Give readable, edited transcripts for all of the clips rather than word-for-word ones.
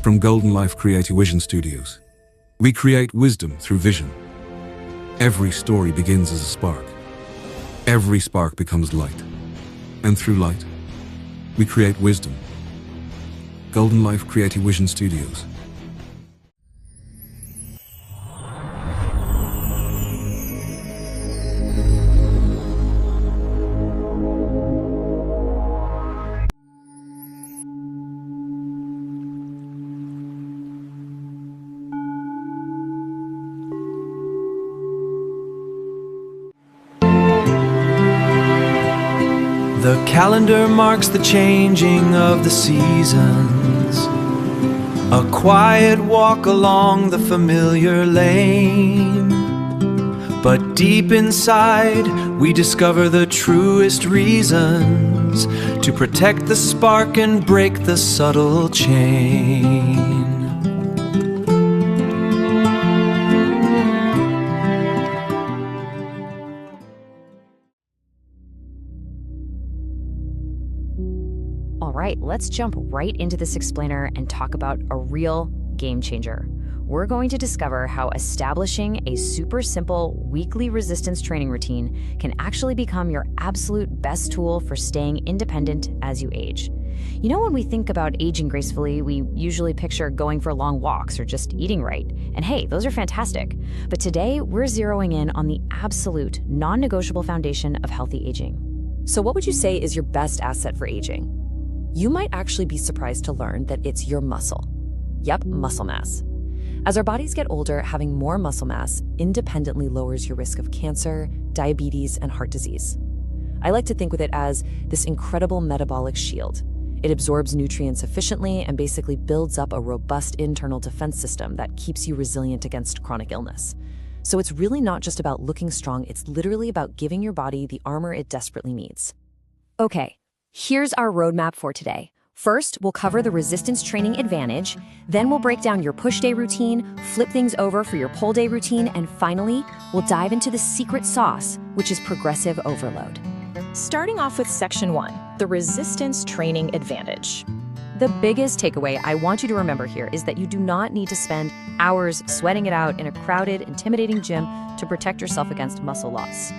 From Goldenlife Creative Vision Studios, we create wisdom through vision. Every story begins as a spark. Every spark becomes light. And through light, we create wisdom. Goldenlife Creative Vision Studios. The calendar marks the changing of the seasons, a quiet walk along the familiar lane. But deep inside, we discover the truest reasons to protect the spark and break the subtle chain. All right, let's jump right into this explainer and talk about a real game changer. We're going to discover how establishing a super simple weekly resistance training routine can actually become your absolute best tool for staying independent as you age. You know, when we think about aging gracefully, we usually picture going for long walks or just eating right. And hey, those are fantastic. But today, we're zeroing in on the absolute non-negotiable foundation of healthy aging. So what would you say is your best asset for aging? You might actually be surprised to learn that it's your muscle. Yep, muscle mass. As our bodies get older, having more muscle mass independently lowers your risk of cancer, diabetes, and heart disease. I like to think with it as this incredible metabolic shield. It absorbs nutrients efficiently and basically builds up a robust internal defense system that keeps you resilient against chronic illness. So it's really not just about looking strong, it's literally about giving your body the armor it desperately needs. Okay, here's our roadmap for today. First, we'll cover the resistance training advantage, then we'll break down your push day routine, flip things over for your pull day routine, and finally, we'll dive into the secret sauce, which is progressive overload. Starting off with Section 1, the resistance training advantage. The biggest takeaway I want you to remember here is that you do not need to spend hours sweating it out in a crowded, intimidating gym to protect yourself against muscle loss.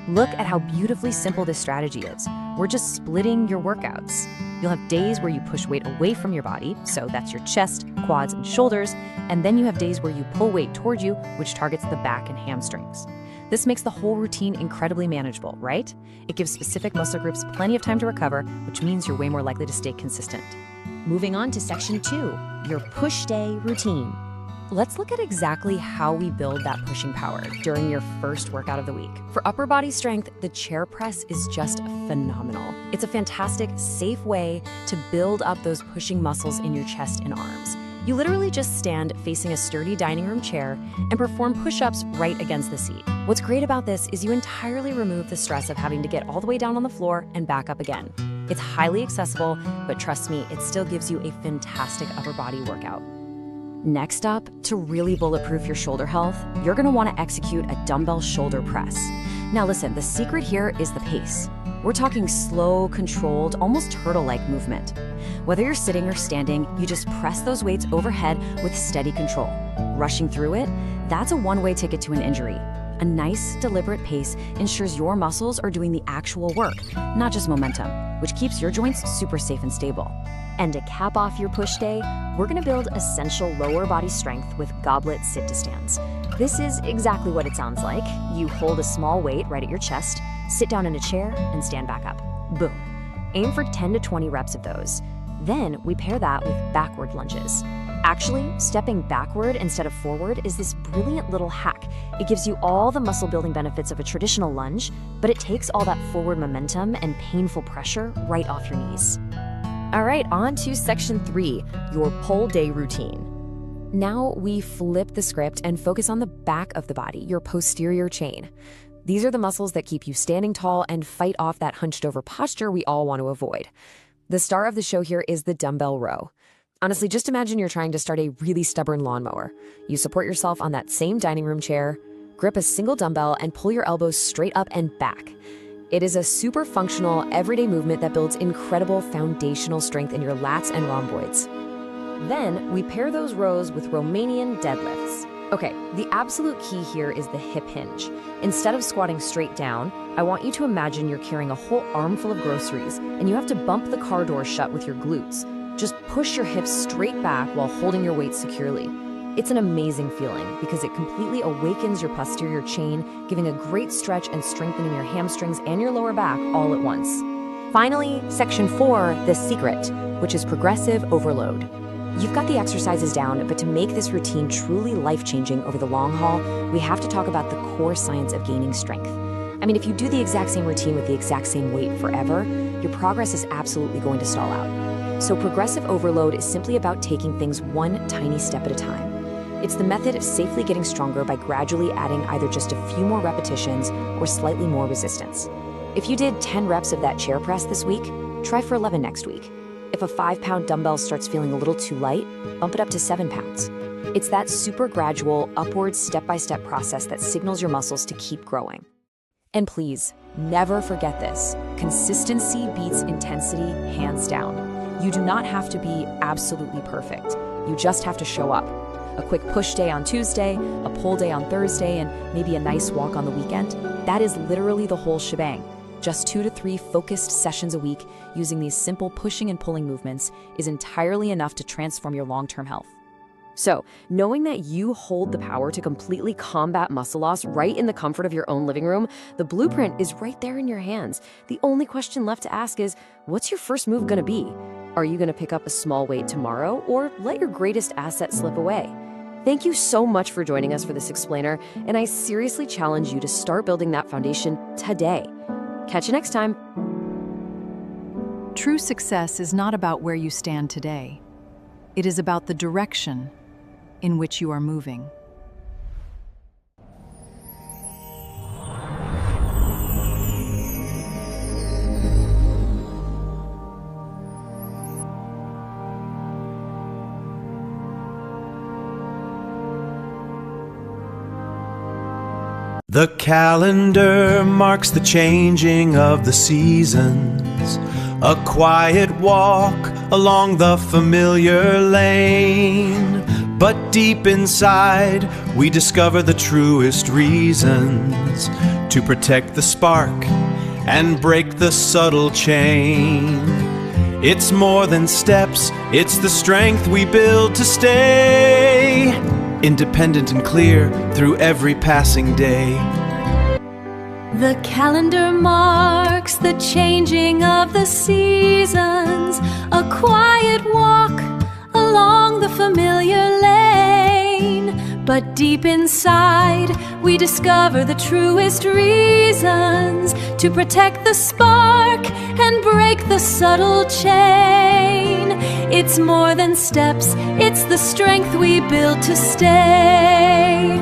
Look at how beautifully simple this strategy is. We're just splitting your workouts. You'll have days where you push weight away from your body, so that's your chest, quads, and shoulders, and then you have days where you pull weight toward you, which targets the back and hamstrings. This makes the whole routine incredibly manageable, right? It gives specific muscle groups plenty of time to recover, which means you're way more likely to stay consistent. Moving on to Section 2, your push day routine. Let's look at exactly how we build that pushing power during your first workout of the week. For upper body strength, the chair press is just phenomenal. It's a fantastic, safe way to build up those pushing muscles in your chest and arms. You literally just stand facing a sturdy dining room chair and perform push-ups right against the seat. What's great about this is you entirely remove the stress of having to get all the way down on the floor and back up again. It's highly accessible, but trust me, it still gives you a fantastic upper body workout. Next up, to really bulletproof your shoulder health, you're gonna wanna execute a dumbbell shoulder press. Now listen, the secret here is the pace. We're talking slow, controlled, almost turtle-like movement. Whether you're sitting or standing, you just press those weights overhead with steady control. Rushing through it, that's a one-way ticket to an injury. A nice, deliberate pace ensures your muscles are doing the actual work, not just momentum, which keeps your joints super safe and stable. And to cap off your push day, we're gonna build essential lower body strength with Goblet sit-to-stands. This is exactly what it sounds like. You hold a small weight right at your chest, sit down in a chair, and stand back up. Boom. Aim for 10 to 20 reps of those. Then we pair that with backward lunges. Actually, stepping backward instead of forward is this brilliant little hack. It gives you all the muscle building benefits of a traditional lunge, but it takes all that forward momentum and painful pressure right off your knees. All right, on to Section 3, your pull day routine. Now we flip the script and focus on the back of the body, your posterior chain. These are the muscles that keep you standing tall and fight off that hunched over posture we all want to avoid. The star of the show here is the dumbbell row. Honestly, just imagine you're trying to start a really stubborn lawnmower. You support yourself on that same dining room chair, grip a single dumbbell, and pull your elbows straight up and back. It is a super functional, everyday movement that builds incredible foundational strength in your lats and rhomboids. Then we pair those rows with Romanian deadlifts. Okay, the absolute key here is the hip hinge. Instead of squatting straight down, I want you to imagine you're carrying a whole armful of groceries and you have to bump the car door shut with your glutes. Just push your hips straight back while holding your weight securely. It's an amazing feeling because it completely awakens your posterior chain, giving a great stretch and strengthening your hamstrings and your lower back all at once. Finally, section 4, the secret, which is progressive overload. You've got the exercises down, but to make this routine truly life-changing over the long haul, we have to talk about the core science of gaining strength. I mean, if you do the exact same routine with the exact same weight forever, your progress is absolutely going to stall out. So progressive overload is simply about taking things one tiny step at a time. It's the method of safely getting stronger by gradually adding either just a few more repetitions or slightly more resistance. If you did 10 reps of that chair press this week, try for 11 next week. If a 5-pound dumbbell starts feeling a little too light, bump it up to 7 pounds. It's that super gradual, upward, step-by-step process that signals your muscles to keep growing. And please, never forget this. Consistency beats intensity, hands down. You do not have to be absolutely perfect. You just have to show up. A quick push day on Tuesday, a pull day on Thursday, and maybe a nice walk on the weekend. That is literally the whole shebang. Just 2 to 3 focused sessions a week using these simple pushing and pulling movements is entirely enough to transform your long-term health. So, knowing that you hold the power to completely combat muscle loss right in the comfort of your own living room, the blueprint is right there in your hands. The only question left to ask is, what's your first move gonna be? Are you gonna pick up a small weight tomorrow or let your greatest asset slip away? Thank you so much for joining us for this explainer, and I seriously challenge you to start building that foundation today. Catch you next time. True success is not about where you stand today. It is about the direction in which you are moving. The calendar marks the changing of the seasons, a quiet walk along the familiar lane. But deep inside, we discover the truest reasons to protect the spark and break the subtle chain. It's more than steps, it's the strength we build to stay independent and clear through every passing day. The calendar marks the changing of the seasons, a quiet walk along the familiar lane. But deep inside, we discover the truest reasons to protect the spark and break the subtle chain. It's more than steps, it's the strength we build to stay.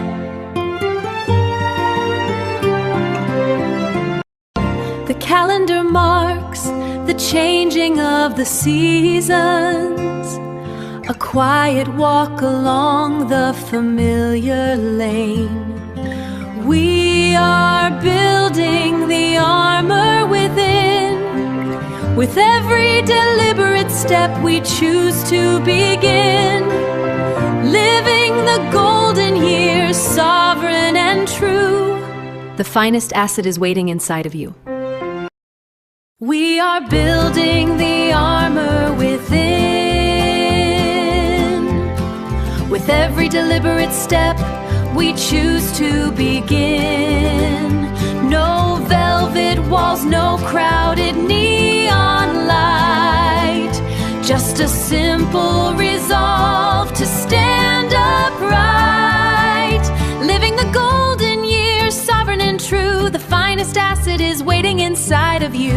The calendar marks the changing of the seasons, a quiet walk along the familiar lane. We are building the armor within. With every deliberate step we choose to begin, living the golden years, sovereign and true. The finest asset is waiting inside of you. We are building the armor within. With every deliberate step we choose to begin. No velvet walls, no crowded neon light. Just a simple resolve to stand upright. Living the golden years, sovereign and true. The finest asset is waiting inside of you.